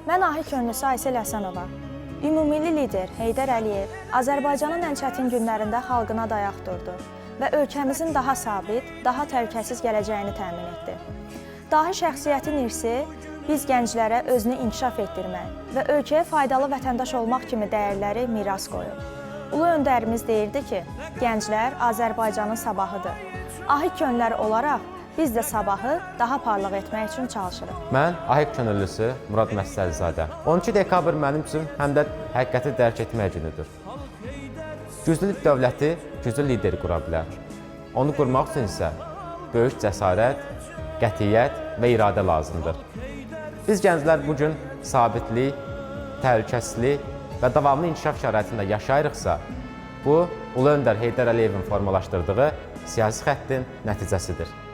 Mən Ahik könüllüsü Aysel Həsənova. Ümumilli lider Heydər Əliyev Azərbaycanın ən çətin günlərində xalqına dayaq durdu və ölkəmizin daha sabit, daha təhlükəsiz gələcəyini təmin etdi. Dahi şəxsiyyətin irsi biz gənclərə özünü inkişaf etdirmək və ölkəyə faydalı vətəndaş olmaq kimi dəyərləri miras qoyub. Ulu öndərimiz deyirdi ki, gənclər Azərbaycanın sabahıdır. Ahik könülləri olaraq biz də sabahı daha parlaq etmək üçün çalışırıq. Mən Ahik könüllüsü Murad Məsəlzadə. 12 dekabr mənim üçün həm də həqiqəti dərk etmək günüdür. Güclü dövləti güclü lider qura bilər. Onu qurmaq üçün isə böyük cəsarət, qətiyyət və iradə lazımdır. Biz gənclər bugün sabitlik, təhlükəsizlik və davamlı inkişaf şəraitində yaşayırıqsa, bu Ulu Öndər Heydər Əliyevin formalaşdırdığı siyasi xəttin nəticəsidir.